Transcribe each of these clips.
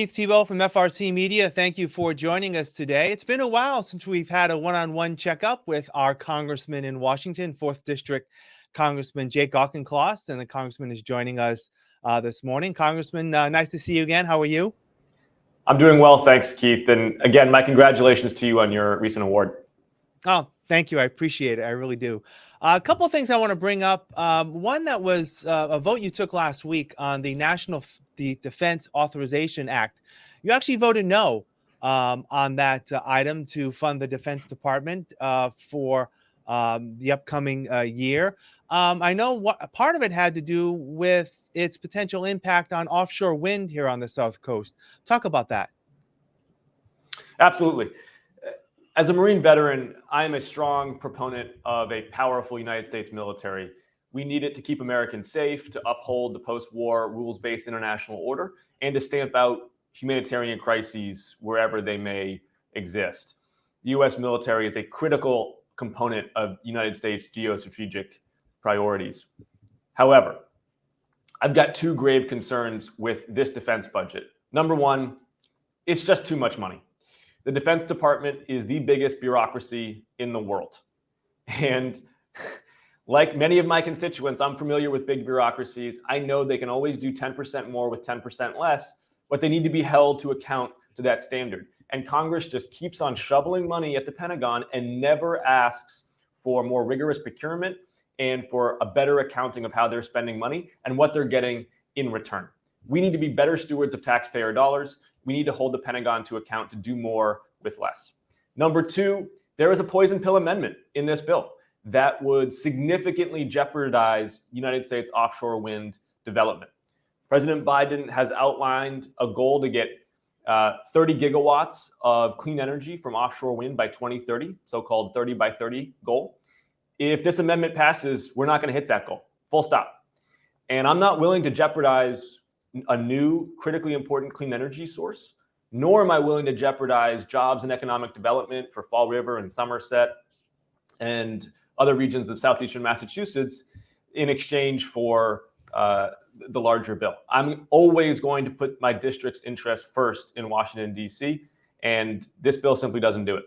Keith Tebow from FRCmedia. Thank you for joining us today. It's been a while since we've had a one-on-one checkup with our congressman in Washington, 4th District Congressman Jake Auchincloss, and the congressman is joining us this morning. Congressman, nice to see you again. How are you? I'm doing well, thanks, Keith. And again, my congratulations to you on your recent award. Oh, thank you. I appreciate it. I really do. A couple of things I want to bring up. One that was a vote you took last week on the the Defense Authorization Act. You actually voted no on that item to fund the Defense Department for the upcoming year. I know what part of it had to do with its potential impact on offshore wind here on the South Coast. Talk about that. Absolutely. As a Marine veteran, I am a strong proponent of a powerful United States military. We need it to keep Americans safe, to uphold the post-war rules-based international order, and to stamp out humanitarian crises wherever they may exist. The U.S. military is a critical component of United States geostrategic priorities. However, I've got two grave concerns with this defense budget. Number one, it's just too much money. The Defense Department is the biggest bureaucracy in the world. And like many of my constituents, I'm familiar with big bureaucracies. I know they can always do 10% more with 10% less, but they need to be held to account to that standard. And Congress just keeps on shoveling money at the Pentagon and never asks for more rigorous procurement and for a better accounting of how they're spending money and what they're getting in return. We need to be better stewards of taxpayer dollars. We need to hold the Pentagon to account to do more with less. Number two, there is a poison pill amendment in this bill that would significantly jeopardize United States offshore wind development. President Biden has outlined a goal to get 30 gigawatts of clean energy from offshore wind by 2030, so-called 30 by 30 goal. If this amendment passes, we're not going to hit that goal, full stop. And I'm not willing to jeopardize a new critically important clean energy source, nor am I willing to jeopardize jobs and economic development for Fall River and Somerset and other regions of southeastern Massachusetts in exchange for the larger bill. I'm always going to put my district's interest first in Washington, D.C., and this bill simply doesn't do it.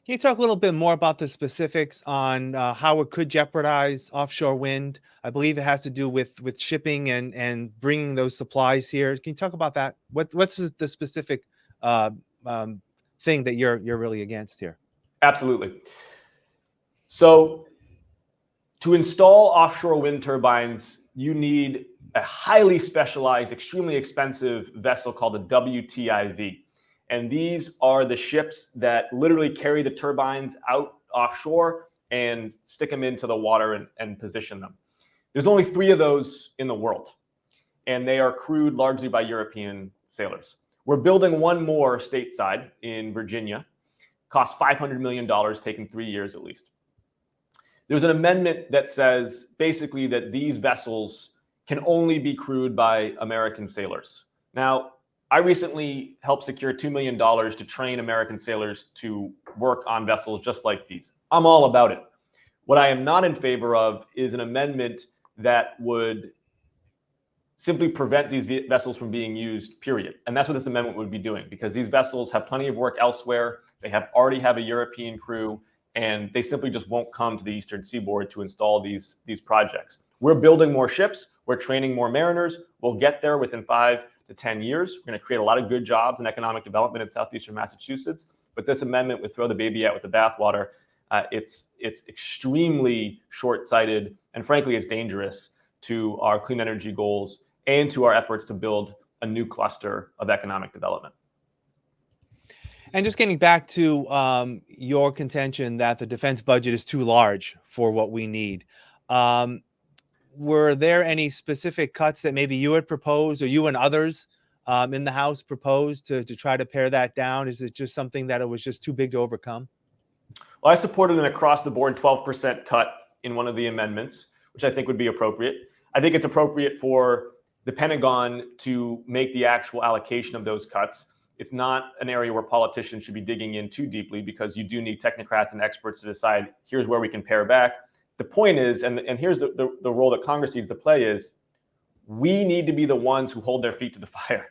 Can you talk a little bit more about the specifics on how it could jeopardize offshore wind? I believe it has to do with shipping and bringing those supplies here. Can you talk about that? What's the specific thing that you're really against here? Absolutely. So to install offshore wind turbines, you need a highly specialized, extremely expensive vessel called a WTIV. And these are the ships that literally carry the turbines out offshore and stick them into the water and position them. There's only 3 of those in the world, and they are crewed largely by European sailors. We're building one more stateside in Virginia. Costs $500 million, taking 3 years at least. There's an amendment that says basically that these vessels can only be crewed by American sailors. Now, I recently helped secure $2 million to train American sailors to work on vessels just like these. I'm all about it. What I am not in favor of is an amendment that would simply prevent these vessels from being used, period. And that's what this amendment would be doing, because these vessels have plenty of work elsewhere. They already have a European crew, and they simply just won't come to the Eastern Seaboard to install these projects. We're building more ships. We're training more mariners. We'll get there within 5 to 10 years. We're going to create a lot of good jobs and economic development in southeastern Massachusetts. But this amendment would throw the baby out with the bathwater. It's extremely short-sighted, and frankly, it's dangerous to our clean energy goals and to our efforts to build a new cluster of economic development. And just getting back to your contention that the defense budget is too large for what we need. Were there any specific cuts that maybe you had proposed, or you and others in the House proposed to try to pare that down? Is it just something that it was just too big to overcome? Well, I supported an across-the-board 12% cut in one of the amendments, which I think would be appropriate. I think it's appropriate for the Pentagon to make the actual allocation of those cuts. It's not an area where politicians should be digging in too deeply, because you do need technocrats and experts to decide, here's where we can pare back. The point is, and here's the role that Congress needs to play, is we need to be the ones who hold their feet to the fire.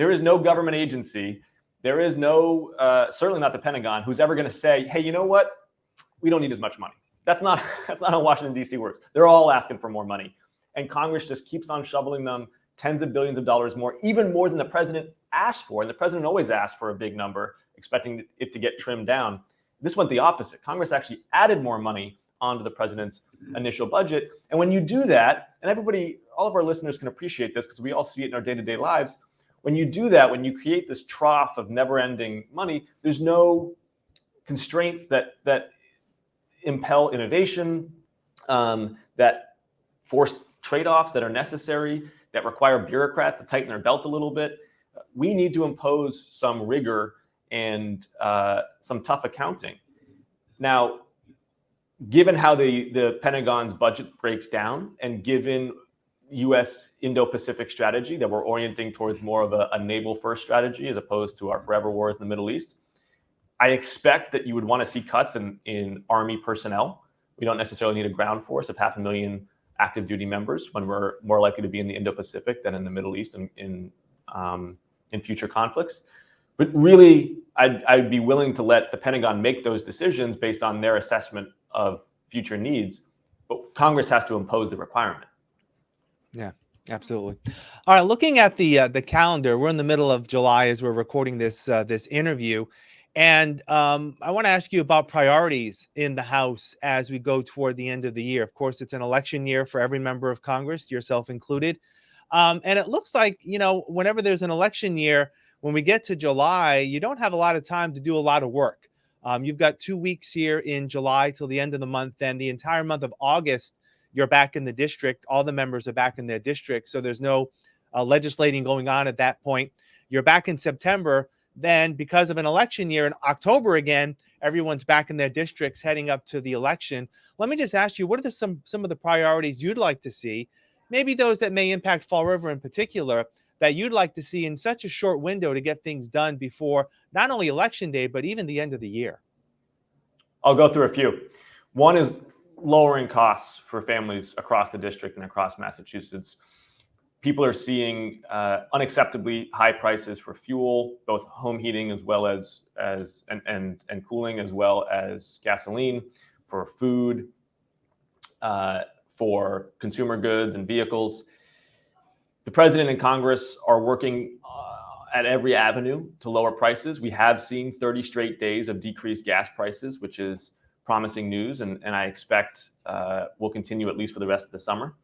There is no government agency, there is no, certainly not the Pentagon, who's ever going to say, hey, you know what? We don't need as much money. That's not how Washington, D.C. works. They're all asking for more money. And Congress just keeps on shoveling them tens of billions of dollars more, even more than the president asked for. And the president always asked for a big number, expecting it to get trimmed down. This went the opposite. Congress actually added more money onto the president's initial budget. And when you do that, and everybody, all of our listeners can appreciate this because we all see it in our day-to-day lives. When you do that, when you create this trough of never-ending money, there's no constraints that impel innovation, that force trade-offs that are necessary, that require bureaucrats to tighten their belt a little bit. We need to impose some rigor and some tough accounting. Now, given how the Pentagon's budget breaks down, and given U.S. Indo-Pacific strategy that we're orienting towards more of a naval-first strategy as opposed to our forever wars in the Middle East, I expect that you would want to see cuts in Army personnel. We don't necessarily need a ground force of 500,000 active duty members when we're more likely to be in the Indo-Pacific than in the Middle East in future conflicts. But really, I'd be willing to let the Pentagon make those decisions based on their assessment of future needs. But Congress has to impose the requirement. Yeah, absolutely. All right, looking at the calendar, we're in the middle of July as we're recording this interview. And I want to ask you about priorities in the House as we go toward the end of the year. Of course, it's an election year for every member of Congress, yourself included. And it looks like, whenever there's an election year, when we get to July, you don't have a lot of time to do a lot of work. You've got 2 weeks here in July till the end of the month, and the entire month of August, you're back in the district. All the members are back in their district. So there's no legislating going on at that point. You're back in September. Then, because of an election year in October again, everyone's back in their districts heading up to the election. Let me just ask you, what are some of the priorities you'd like to see? Maybe those that may impact Fall River in particular, that you'd like to see in such a short window to get things done before not only election day, but even the end of the year. I'll go through a few. One is lowering costs for families across the district and across Massachusetts. People are seeing unacceptably high prices for fuel, both home heating as well as and cooling, as well as gasoline, for food, for consumer goods and vehicles. The president and Congress are working at every avenue to lower prices. We have seen 30 straight days of decreased gas prices, which is promising news, and I expect will continue at least for the rest of the summer.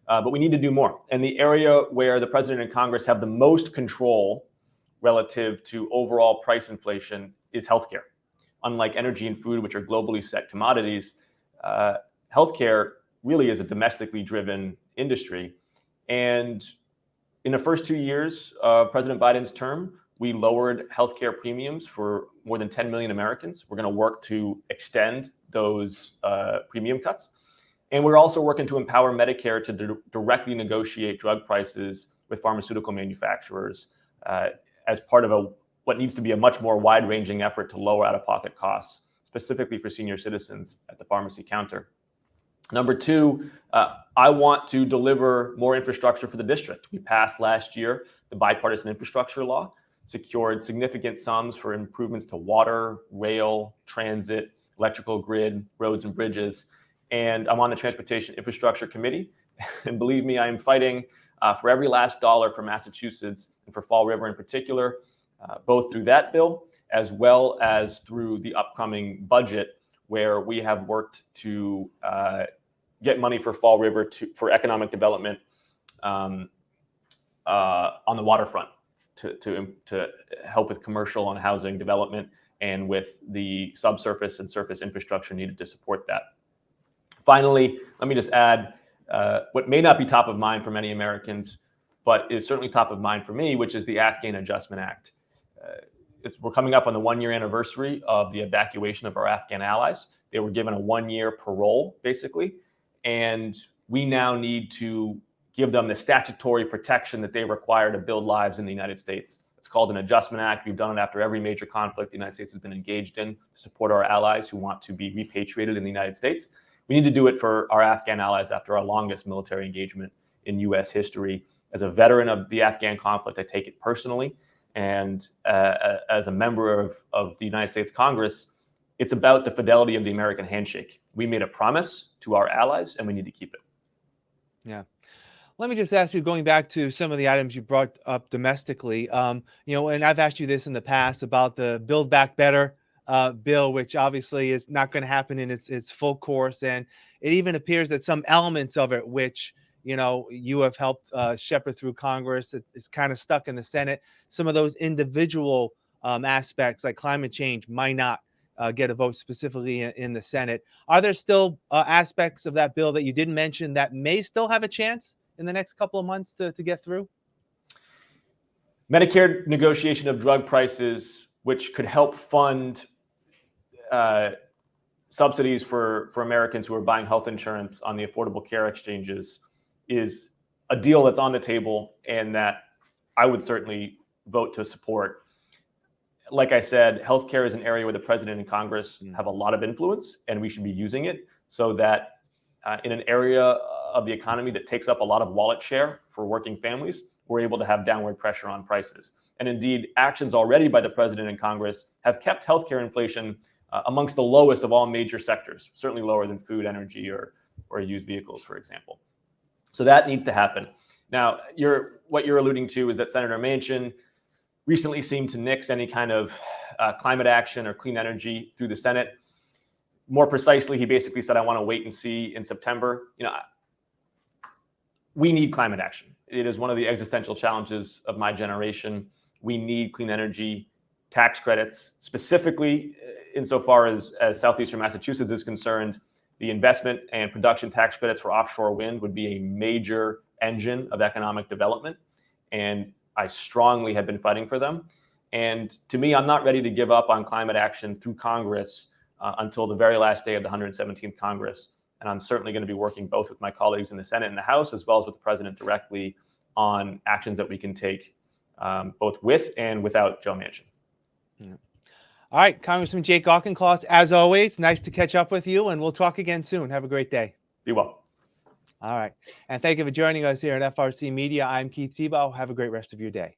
But we need to do more. And the area where the president and Congress have the most control relative to overall price inflation is healthcare. Unlike energy and food, which are globally set commodities, healthcare really is a domestically driven industry. And in the first 2 years of President Biden's term, we lowered healthcare premiums for more than 10 million Americans. We're going to work to extend those premium cuts. And we're also working to empower Medicare to directly negotiate drug prices with pharmaceutical manufacturers as part of what needs to be a much more wide-ranging effort to lower out-of-pocket costs, specifically for senior citizens at the pharmacy counter. Number two, I want to deliver more infrastructure for the district. We passed last year the bipartisan infrastructure law, secured significant sums for improvements to water, rail, transit, electrical grid, roads and bridges. And I'm on the Transportation Infrastructure Committee. And believe me, I am fighting for every last dollar for Massachusetts and for Fall River in particular, both through that bill as well as through the upcoming budget, where we have worked to get money for Fall River for economic development on the waterfront to help with commercial and housing development and with the subsurface and surface infrastructure needed to support that. Finally, let me just add what may not be top of mind for many Americans, but is certainly top of mind for me, which is the Afghan Adjustment Act. We're coming up on the 1-year anniversary of the evacuation of our Afghan allies. They were given a 1-year parole, basically, and we now need to give them the statutory protection that they require to build lives in the United States. It's called an Adjustment Act. We've done it after every major conflict the United States has been engaged in to support our allies who want to be repatriated in the United States. We need to do it for our Afghan allies after our longest military engagement in U.S. history. As a veteran of the Afghan conflict, I take it personally. And as a member of the United States Congress, it's about the fidelity of the American handshake. We made a promise to our allies, and we need to keep it. Yeah. Let me just ask you, going back to some of the items you brought up domestically, and I've asked you this in the past about the Build Back Better bill, which obviously is not going to happen in its full course, and it even appears that some elements of it, which you have helped shepherd through Congress, it's kind of stuck in the Senate. Some of those individual aspects, like climate change, might not get a vote specifically in the Senate. Are there still aspects of that bill that you didn't mention that may still have a chance in the next couple of months to get through? Medicare negotiation of drug prices, which could help fund subsidies for Americans who are buying health insurance on the Affordable Care Exchanges, is a deal that's on the table and that I would certainly vote to support. Like I said, healthcare is an area where the president and Congress have a lot of influence, and we should be using it so that in an area of the economy that takes up a lot of wallet share for working families, we're able to have downward pressure on prices. And indeed, actions already by the president and Congress have kept healthcare inflation amongst the lowest of all major sectors, certainly lower than food, energy, or used vehicles, for example. So that needs to happen. Now, what you're alluding to is that Senator Manchin recently seemed to nix any kind of climate action or clean energy through the Senate. More precisely, he basically said, I want to wait and see in September. We need climate action. It is one of the existential challenges of my generation. We need clean energy tax credits, specifically insofar as Southeastern Massachusetts is concerned. The investment and production tax credits for offshore wind would be a major engine of economic development. And I strongly have been fighting for them. And to me, I'm not ready to give up on climate action through Congress until the very last day of the 117th Congress. And I'm certainly going to be working both with my colleagues in the Senate and the House, as well as with the president directly on actions that we can take both with and without Joe Manchin. Yeah. All right, Congressman Jake Auchincloss, as always, nice to catch up with you, and we'll talk again soon. Have a great day. Be well. All right. And thank you for joining us here at FRC Media. I'm Keith Tebow. Have a great rest of your day.